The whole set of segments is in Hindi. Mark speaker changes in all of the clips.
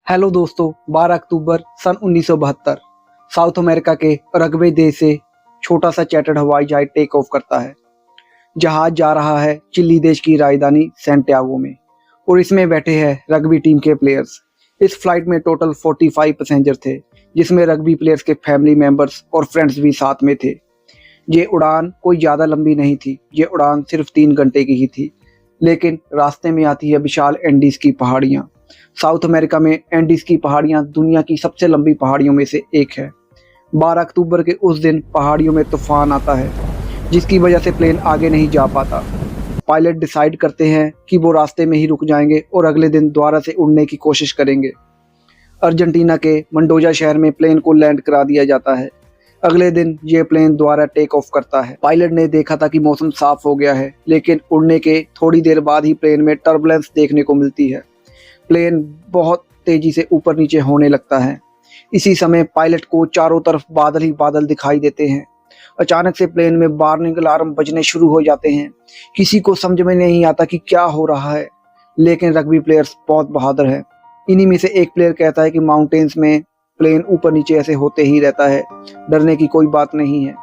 Speaker 1: हेलो दोस्तों, 12 अक्टूबर सन 1972 साउथ अमेरिका के उरुग्वे देश से छोटा सा चैटर्ड हवाई जहाज टेक ऑफ करता है। जहाज जा रहा है चिली देश की राजधानी सैंटियागो में और इसमें बैठे हैं रग्बी टीम के प्लेयर्स। इस फ्लाइट में टोटल 45 पैसेंजर थे, जिसमें रग्बी प्लेयर्स के फैमिली मेंबर्स और फ्रेंड्स भी साथ में थे। ये उड़ान कोई ज़्यादा लंबी नहीं थी, ये उड़ान सिर्फ 3 घंटे की ही थी। लेकिन रास्ते में आती है विशाल एंडीज की पहाड़ियाँ। साउथ अमेरिका में एंडीज की पहाड़ियाँ दुनिया की सबसे लंबी पहाड़ियों में से एक है। 12 अक्टूबर के उस दिन पहाड़ियों में तूफान आता है, जिसकी वजह से प्लेन आगे नहीं जा पाता। पायलट डिसाइड करते हैं कि वो रास्ते में ही रुक जाएंगे और अगले दिन दोबारा से उड़ने की कोशिश करेंगे। अर्जेंटीना के मंडोजा शहर में प्लेन को लैंड करा दिया जाता है। अगले दिन ये प्लेन दोबारा टेक ऑफ करता है। पायलट ने देखा था कि मौसम साफ हो गया है, लेकिन उड़ने के थोड़ी देर बाद ही प्लेन में टर्बुलेंस देखने को मिलती है। प्लेन बहुत तेजी से ऊपर नीचे होने लगता है। इसी समय पायलट को चारों तरफ बादल ही बादल दिखाई देते हैं। अचानक से प्लेन में वार्निंग अलार्म बजने शुरू हो जाते हैं। किसी को समझ में नहीं आता कि क्या हो रहा है, लेकिन रग्बी प्लेयर्स बहुत बहादुर हैं। इन्हीं में से एक प्लेयर कहता है कि माउंटेन्स में प्लेन ऊपर नीचे ऐसे होते ही रहता है, डरने की कोई बात नहीं है।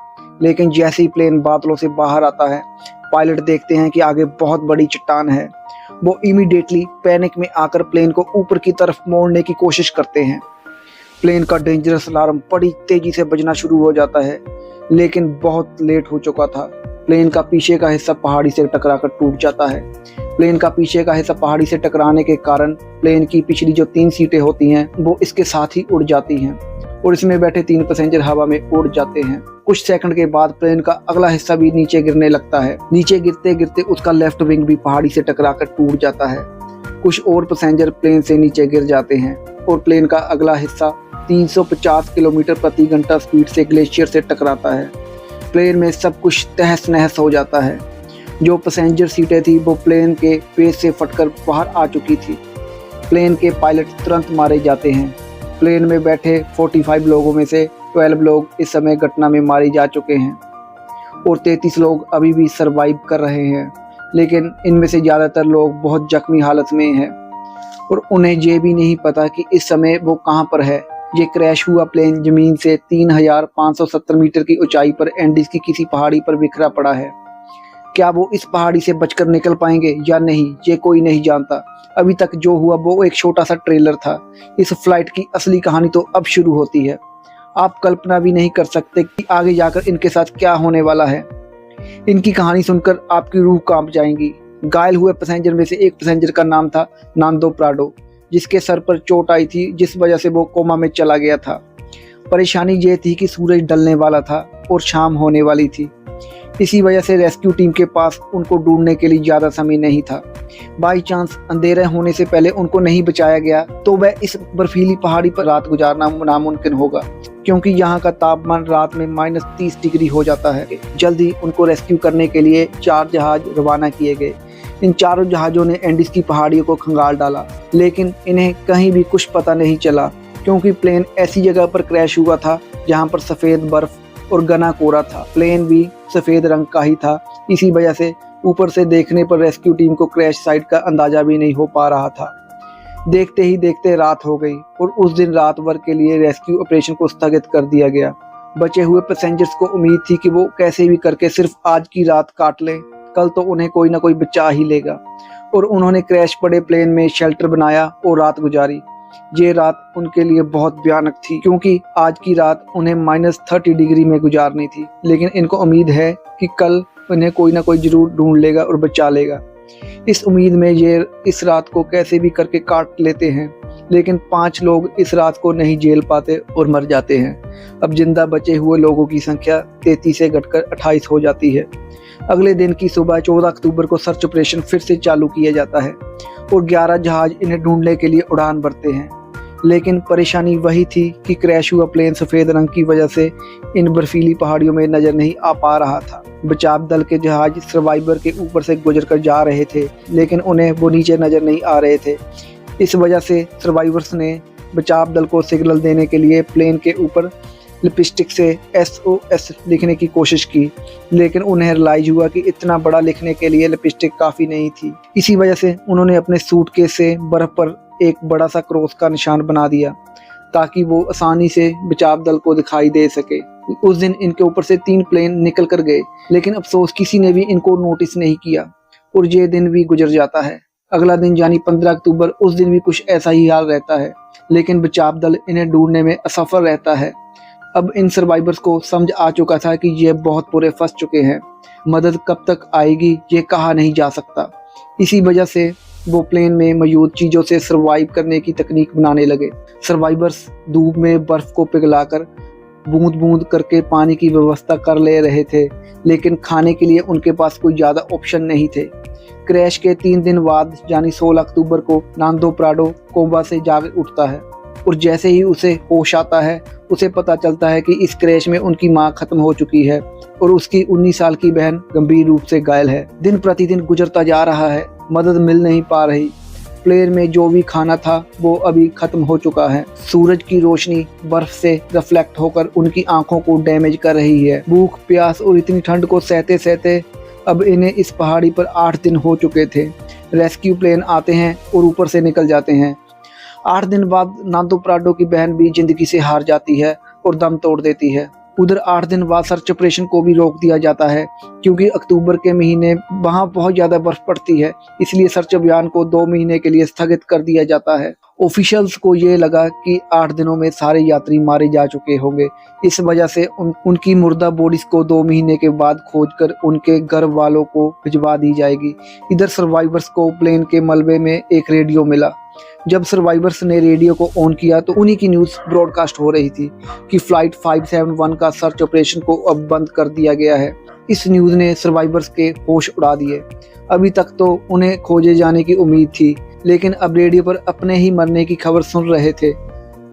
Speaker 1: लेकिन जैसे ही प्लेन बादलों से बाहर आता है, पायलट देखते हैं कि आगे बहुत बड़ी चट्टान है। वो इमीडिएटली पैनिक में आकर प्लेन को ऊपर की तरफ मोड़ने की कोशिश करते हैं। प्लेन का डेंजरस अलार्म बड़ी तेजी से बजना शुरू हो जाता है, लेकिन बहुत लेट हो चुका था। प्लेन का पीछे का हिस्सा पहाड़ी से टकराकर टूट जाता है। प्लेन का पीछे का हिस्सा पहाड़ी से टकराने के कारण प्लेन की पिछली जो 3 सीटें होती हैं वो इसके साथ ही उड़ जाती हैं और इसमें बैठे 3 पैसेंजर हवा में उड़ जाते हैं। कुछ सेकंड के बाद प्लेन का अगला हिस्सा भी नीचे गिरने लगता है। नीचे गिरते गिरते उसका लेफ्ट विंग भी पहाड़ी से टकराकर टूट जाता है। कुछ और पैसेंजर प्लेन से नीचे गिर जाते हैं और प्लेन का अगला हिस्सा 350 किलोमीटर प्रति घंटा स्पीड से ग्लेशियर से टकराता है। प्लेन में सब कुछ तहस नहस हो जाता है। जो पैसेंजर सीटें थी वो प्लेन के पेच से फटकर बाहर आ चुकी थी। प्लेन के पायलट तुरंत मारे जाते हैं। प्लेन में बैठे 45 लोगों में से 12 लोग इस समय घटना में मारे जा चुके हैं और 33 लोग अभी भी सरवाइव कर रहे हैं, लेकिन इनमें से ज़्यादातर लोग बहुत जख्मी हालत में हैं और उन्हें ये भी नहीं पता कि इस समय वो कहाँ पर है। ये क्रैश हुआ प्लेन ज़मीन से 3570 मीटर की ऊंचाई पर एंडीज की किसी पहाड़ी पर बिखरा पड़ा है। क्या वो इस पहाड़ी से बचकर निकल पाएंगे या नहीं, ये कोई नहीं जानता। अभी तक जो हुआ वो एक छोटा सा ट्रेलर था। इस फ्लाइट की असली कहानी तो अब शुरू होती है। आप कल्पना भी नहीं कर सकते कि आगे जाकर इनके साथ क्या होने वाला है। इनकी कहानी सुनकर आपकी रूह कांप जाएंगी। घायल हुए पैसेंजर में से एक पैसेंजर का नाम था नांदो प्राडो, जिसके सर पर चोट आई थी, जिस वजह से वो कोमा में चला गया था। परेशानी ये थी कि सूरज ढलने वाला था और शाम होने वाली थी। इसी वजह से रेस्क्यू टीम के पास उनको ढूंढने के लिए ज़्यादा समय नहीं था। बाई चांस अंधेरे होने से पहले उनको नहीं बचाया गया तो वह इस बर्फीली पहाड़ी पर रात गुजारना नामुमकिन होगा, क्योंकि यहाँ का तापमान रात में -30 डिग्री हो जाता है। जल्दी उनको रेस्क्यू करने के लिए 4 जहाज रवाना किए गए। इन चारों जहाज़ों ने एंडीज की पहाड़ियों को खंगाल डाला, लेकिन इन्हें कहीं भी कुछ पता नहीं चला, क्योंकि प्लेन ऐसी जगह पर क्रैश हुआ था जहाँ पर सफ़ेद बर्फ और घना कोहरा था। प्लेन भी सफ़ेद रंग का ही था। इसी वजह से ऊपर से देखने पर रेस्क्यू टीम को क्रैश साइट का अंदाज़ा भी नहीं हो पा रहा था। देखते ही देखते रात हो गई और उस दिन रात भर के लिए रेस्क्यू ऑपरेशन को स्थगित कर दिया गया। बचे हुए पैसेंजर्स को उम्मीद थी कि वो कैसे भी करके सिर्फ आज की रात काट लें, कल तो उन्हें कोई ना कोई बचा ही लेगा। और उन्होंने क्रैश पड़े प्लेन में शेल्टर बनाया और रात गुजारी। ये रात उनके लिए बहुत भयानक थी, क्योंकि आज की रात उन्हें -30 डिग्री में गुजारनी थी। लेकिन इनको उम्मीद है कि कल उन्हें कोई ना कोई जरूर ढूंढ लेगा और बचा लेगा। इस उम्मीद में ये इस रात को कैसे भी करके काट लेते हैं, लेकिन 5 लोग इस रात को नहीं झेल पाते और मर जाते हैं। अब जिंदा बचे हुए लोगों की संख्या 33 से घटकर 28 हो जाती है। अगले दिन की सुबह 14 अक्टूबर को सर्च ऑपरेशन फिर से चालू किया जाता है और 11 जहाज इन्हें ढूंढने के लिए उड़ान भरते हैं। लेकिन परेशानी वही थी कि क्रैश हुआ प्लेन सफ़ेद रंग की वजह से इन बर्फीली पहाड़ियों में नज़र नहीं आ पा रहा था। बचाव दल के जहाज सर्वाइवर के ऊपर से गुजरकर जा रहे थे, लेकिन उन्हें वो नीचे नज़र नहीं आ रहे थे। इस वजह से सर्वाइवर्स ने बचाव दल को सिग्नल देने के लिए प्लेन के ऊपर लिपस्टिक से SOS लिखने की कोशिश की, लेकिन उन्हें रियलाइज हुआ कि इतना बड़ा लिखने के लिए लिपस्टिक काफ़ी नहीं थी। इसी वजह से उन्होंने अपने सूटकेस से बर्फ़ पर एक बड़ा सा क्रॉस का निशान बना दिया ताकि वो आसानी से बचाव दल को दिखाई दे सके। उस दिन इनके ऊपर से 3 प्लेन निकल कर गए, लेकिन अफसोस किसी ने भी इनको नोटिस नहीं किया और ये दिन भी गुजर जाता है। अगला दिन यानी 15 अक्टूबर, उस दिन भी कुछ ऐसा ही हाल रहता है, लेकिन बचाव दल इन्हें ढूंढने में असफल रहता है। अब इन सर्वाइवर्स को समझ आ चुका था कि ये बहुत बुरे फंस चुके हैं। मदद कब तक आएगी ये कहा नहीं जा सकता। इसी वजह से वो प्लेन में मौजूद चीज़ों से सर्वाइव करने की तकनीक बनाने लगे। सर्वाइवर्स धूप में बर्फ़ को पिघलाकर बूंद बूंद करके पानी की व्यवस्था कर ले रहे थे, लेकिन खाने के लिए उनके पास कोई ज़्यादा ऑप्शन नहीं थे। क्रैश के 3 दिन बाद यानी 16 अक्टूबर को नांदो प्राडो कोमा से जाग उठता है और जैसे ही उसे होश आता है उसे पता चलता है कि इस क्रैश में उनकी मां खत्म हो चुकी है और उसकी 19 साल की बहन गंभीर रूप से घायल है। दिन प्रतिदिन गुजरता जा रहा है, मदद मिल नहीं पा रही। प्लेन में जो भी खाना था वो अभी खत्म हो चुका है। सूरज की रोशनी बर्फ से रिफ्लेक्ट होकर उनकी आंखों को डैमेज कर रही है। भूख, प्यास और इतनी ठंड को सहते सहते अब इन्हें इस पहाड़ी पर 8 दिन हो चुके थे। रेस्क्यू प्लेन आते हैं और ऊपर से निकल जाते हैं। 8 दिन बाद नांदो प्राडो की बहन भी जिंदगी से हार जाती है और दम तोड़ देती है। उधर 8 दिन बाद सर्च ऑपरेशन को भी रोक दिया जाता है क्योंकि अक्टूबर के महीने वहां बहुत ज़्यादा बर्फ पड़ती है, इसलिए सर्च अभियान को 2 महीने के लिए स्थगित कर दिया जाता है। ऑफिशियल्स को ये लगा कि 8 दिनों में सारे यात्री मारे जा चुके होंगे, इस वजह से उनकी मुर्दा बॉडीज को 2 महीने के बाद खोजकर उनके घर वालों को भिजवा दी जाएगी। इधर सर्वाइवर्स को प्लेन के मलबे में एक रेडियो मिला। जब सर्वाइवर्स ने रेडियो को ऑन किया तो उन्हीं की न्यूज़ ब्रॉडकास्ट हो रही थी कि फ्लाइट 571 का सर्च ऑपरेशन को अब बंद कर दिया गया है। इस न्यूज़ ने सर्वाइवर्स के होश उड़ा दिए। अभी तक तो उन्हें खोजे जाने की उम्मीद थी, लेकिन अब रेडियो पर अपने ही मरने की खबर सुन रहे थे।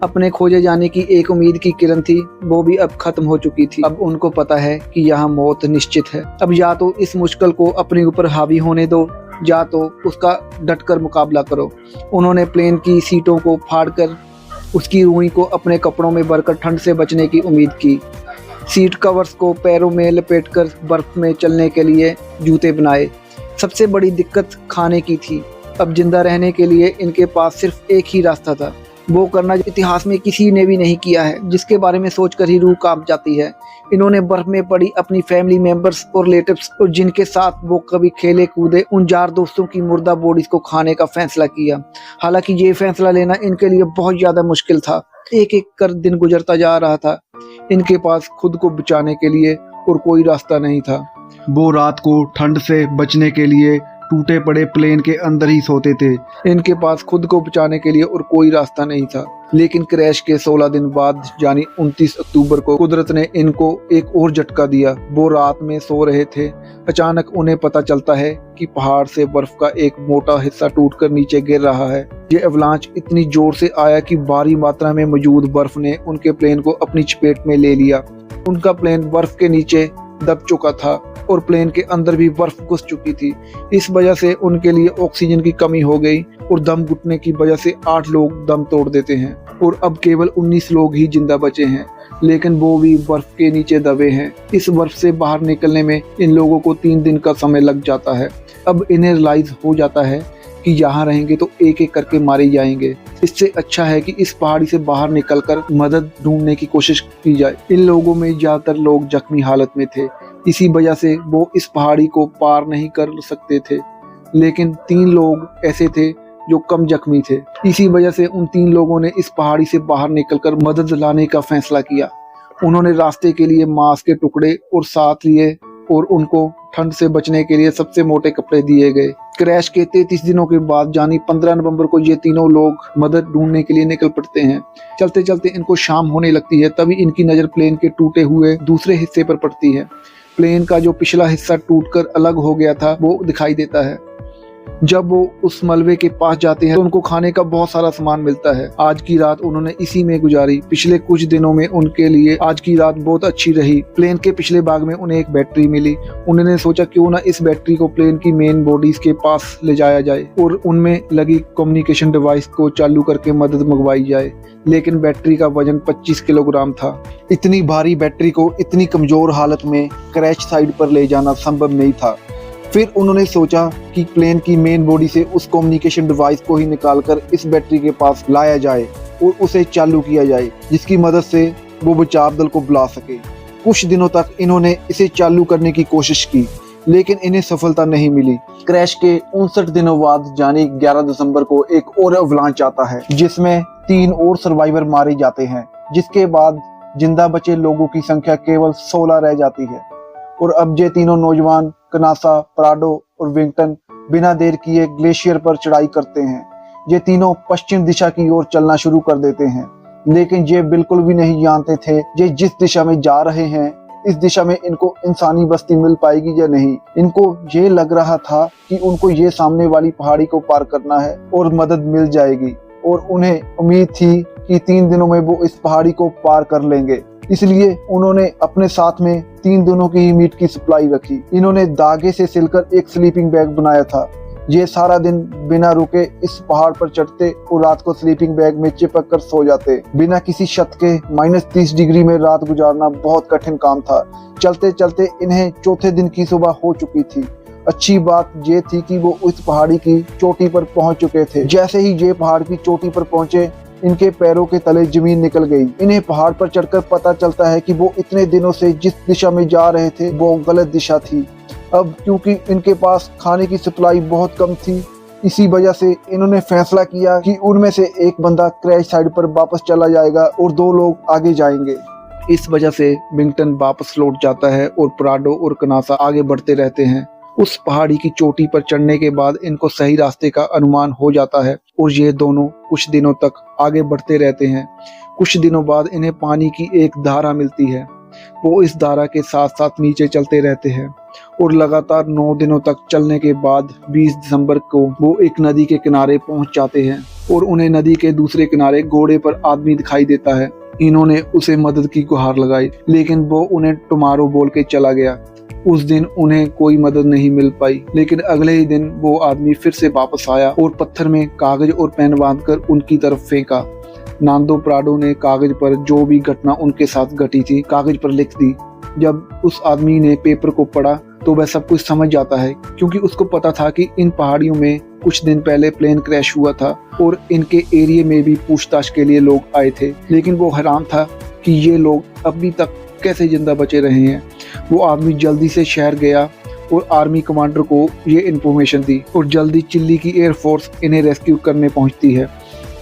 Speaker 1: अपने खोजे जाने की एक उम्मीद की किरण थी, वो भी अब खत्म हो चुकी थी। अब उनको पता है कि यहाँ मौत निश्चित है। अब या तो इस मुश्किल को अपने ऊपर हावी होने दो या तो उसका डटकर मुकाबला करो। उन्होंने प्लेन की सीटों को फाड़कर उसकी रुई को अपने कपड़ों में भरकर ठंड से बचने की उम्मीद की। सीट कवर्स को पैरों में लपेटकर बर्फ में चलने के लिए जूते बनाए। सबसे बड़ी दिक्कत खाने की थी। अब जिंदा रहने के लिए इनके पास सिर्फ एक ही रास्ता था, वो करना इतिहास में किसी ने भी नहीं किया है, जिसके बारे में सोचकर ही रूह कांप जाती है। इन्होंने बर्फ में पड़ी अपनी फैमिली मेंबर्स और रिलेटिव्स और जिनके साथ वो कभी खेले कूदे उन 4 दोस्तों की मुर्दा बॉडीज को खाने का फैसला किया। हालांकि ये फैसला लेना इनके लिए बहुत ज्यादा मुश्किल था। एक एक कर दिन गुजरता जा रहा था। इनके पास खुद को बचाने के लिए और कोई रास्ता नहीं था।
Speaker 2: वो रात को ठंड से बचने के लिए टूटे पड़े प्लेन के अंदर ही सोते थे।
Speaker 1: इनके पास खुद को बचाने के लिए और कोई रास्ता नहीं था। लेकिन क्रैश के 16 दिन बाद यानी 29 अक्टूबर को कुदरत ने इनको एक और झटका दिया। वो रात में सो रहे थे। अचानक उन्हें पता चलता है कि पहाड़ से बर्फ का एक मोटा हिस्सा टूटकर नीचे गिर रहा है। ये अवलांच इतनी जोर से आया कि भारी मात्रा में मौजूद बर्फ ने उनके प्लेन को अपनी चपेट में ले लिया। उनका प्लेन बर्फ के नीचे दब चुका था और प्लेन के अंदर भी बर्फ घुस चुकी थी। इस वजह से उनके लिए ऑक्सीजन की कमी हो गई और दम घुटने की वजह से 8 लोग दम तोड़ देते हैं और अब केवल 19 लोग ही जिंदा बचे हैं, लेकिन वो भी बर्फ के नीचे दबे हैं। इस बर्फ से बाहर निकलने में इन लोगों को 3 दिन का समय लग जाता है। अब इन्हें रियलाइज हो जाता है कि यहाँ रहेंगे तो एक एक करके मारे जाएंगे। इससे अच्छा है कि इस पहाड़ी से बाहर निकलकर मदद ढूंढने की कोशिश की जाए। इन लोगों में ज्यादातर लोग जख्मी हालत में थे, इसी वजह से वो इस पहाड़ी को पार नहीं कर सकते थे, लेकिन 3 लोग ऐसे थे जो कम जख्मी थे। इसी वजह से उन 3 लोगों ने इस पहाड़ी से बाहर निकलकर मदद लाने का फैसला किया। उन्होंने रास्ते के लिए मांस के टुकड़े और साथ लिए और उनको ठंड से बचने के लिए सबसे मोटे कपड़े दिए गए। क्रैश के 33 दिनों के बाद यानी 15 नवंबर को ये तीनों लोग मदद ढूंढने के लिए निकल पड़ते हैं। चलते चलते इनको शाम होने लगती है, तभी इनकी नज़र प्लेन के टूटे हुए दूसरे हिस्से पर पड़ती है। प्लेन का जो पिछला हिस्सा टूटकर अलग हो गया था वो दिखाई देता है। जब वो उस मलबे के पास जाते हैं तो उनको खाने का बहुत सारा सामान मिलता है। आज की रात उन्होंने इसी में गुजारी। पिछले कुछ दिनों में उनके लिए आज की रात बहुत अच्छी रही। प्लेन के पिछले भाग में उन्हें एक बैटरी मिली। उन्होंने सोचा क्यों ना इस बैटरी को प्लेन की मेन बॉडीज के पास ले जाया जाए और उनमें लगी कम्युनिकेशन डिवाइस को चालू करके मदद मंगवाई जाए, लेकिन बैटरी का वजन 25 किलोग्राम था। इतनी भारी बैटरी को इतनी कमजोर हालत में क्रैश साइट पर ले जाना संभव नहीं था।
Speaker 2: फिर उन्होंने सोचा कि प्लेन की मेन बॉडी से उस कम्युनिकेशन डिवाइस को ही निकालकर इस बैटरी के पास लाया जाए और उसे चालू किया जाए, जिसकी मदद से वो बचाव दल को बुला सके। कुछ दिनों तक इन्होंने इसे चालू करने की कोशिश की, लेकिन इन्हें सफलता नहीं मिली। क्रैश के 59 दिनों बाद यानी 11 दिसंबर को एक और अवलांच आता है, जिसमें 3 और सर्वाइवर मारे जाते हैं, जिसके बाद जिंदा बचे लोगों की संख्या केवल 16 रह जाती है। और अब ये तीनों नौजवान कनासा, प्राडो और विंगटन बिना देर किए ग्लेशियर पर चढ़ाई करते हैं। ये तीनों पश्चिम दिशा की ओर चलना शुरू कर देते हैं, लेकिन ये बिल्कुल भी नहीं जानते थे ये जिस दिशा में जा रहे हैं इस दिशा में इनको इंसानी बस्ती मिल पाएगी या नहीं। इनको ये लग रहा था कि उनको ये सामने वाली पहाड़ी को पार करना है और मदद मिल जाएगी, और उन्हें उम्मीद थी कि 3 दिनों में वो इस पहाड़ी को पार कर लेंगे। इसलिए उन्होंने अपने साथ में 3 दिनों की मीट की सप्लाई रखी। इन्होंने धागे से सिलकर एक स्लीपिंग बैग बनाया था। ये सारा दिन बिना रुके इस पहाड़ पर चढ़ते और रात को स्लीपिंग बैग में चिपक कर सो जाते। बिना किसी छत के -30 डिग्री में रात गुजारना बहुत कठिन काम था। चलते चलते इन्हें चौथे दिन की सुबह हो चुकी थी। अच्छी बात ये थी कि वो उस पहाड़ी की चोटी पर पहुंच चुके थे। जैसे ही ये पहाड़ की चोटी पर पहुंचे, इनके पैरों के तले जमीन निकल गई। इन्हें पहाड़ पर चढ़कर पता चलता है कि वो इतने दिनों से जिस दिशा में जा रहे थे वो गलत दिशा थी। अब क्योंकि इनके पास खाने की सप्लाई बहुत कम थी, इसी वजह से इन्होंने फैसला किया कि उनमें से एक बंदा क्रैश साइड पर वापस चला जाएगा और 2 लोग आगे जाएंगे। इस वजह से विंगटन वापस लौट जाता है और प्राडो और कनासा आगे बढ़ते रहते हैं। उस पहाड़ी की चोटी पर चढ़ने के बाद इनको सही रास्ते का अनुमान हो जाता है और ये दोनों कुछ दिनों तक आगे बढ़ते रहते हैं। कुछ दिनों बाद इन्हें पानी की एक धारा मिलती है। वो इस धारा के साथ साथ नीचे चलते रहते हैं और लगातार 9 दिनों तक चलने के बाद 20 दिसंबर को वो एक नदी के किनारे पहुंच जाते हैं और उन्हें नदी के दूसरे किनारे घोड़े पर आदमी दिखाई देता है। इन्होंने उसे मदद की गुहार लगाई, लेकिन वो उन्हें टुमारो बोल के चला गया। उस दिन उन्हें कोई मदद नहीं मिल पाई, लेकिन अगले ही दिन वो आदमी फिर से वापस आया और पत्थर में कागज और पेन बांधकर उनकी तरफ फेंका। नांदो प्राडो ने कागज पर जो भी घटना उनके साथ घटी थी कागज पर लिख दी। जब उस आदमी ने पेपर को पढ़ा तो वह सब कुछ समझ जाता है, क्योंकि उसको पता था कि इन पहाड़ियों में कुछ दिन पहले प्लेन क्रैश हुआ था और इनके एरिया में भी पूछताछ के लिए लोग आए थे। लेकिन वो हैरान था कि ये लोग अभी तक कैसे जिंदा बचे रहे हैं। वो आदमी जल्दी से शहर गया और आर्मी कमांडर को ये इन्फॉर्मेशन दी और जल्दी चिली की एयरफोर्स इन्हें रेस्क्यू करने पहुंचती है।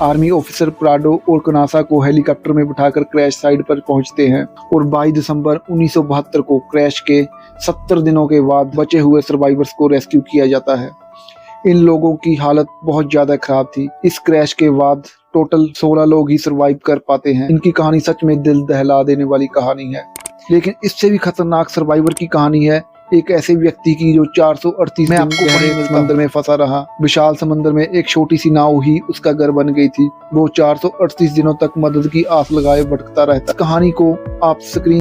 Speaker 2: आर्मी ऑफिसर प्राडो और कनासा को हेलीकॉप्टर में बिठाकर क्रैश साइट पर पहुंचते हैं और 22 दिसंबर 1972 को क्रैश के 70 दिनों के बाद बचे हुए सर्वाइवर्स को रेस्क्यू किया जाता है। इन लोगों की हालत बहुत ज्यादा खराब थी। इस क्रैश के बाद टोटल 16 लोग ही सर्वाइव कर पाते हैं। इनकी कहानी सच में दिल दहला देने वाली कहानी है। लेकिन इससे भी खतरनाक सर्वाइवर की कहानी है एक ऐसे व्यक्ति की जो 438 दिन गहरे समंदर में फंसा रहा। विशाल समंदर में एक छोटी सी नाव ही उसका घर बन गई थी। वो 438 दिनों तक मदद की आस लगाए भटकता रहता। कहानी को आप स्क्रीन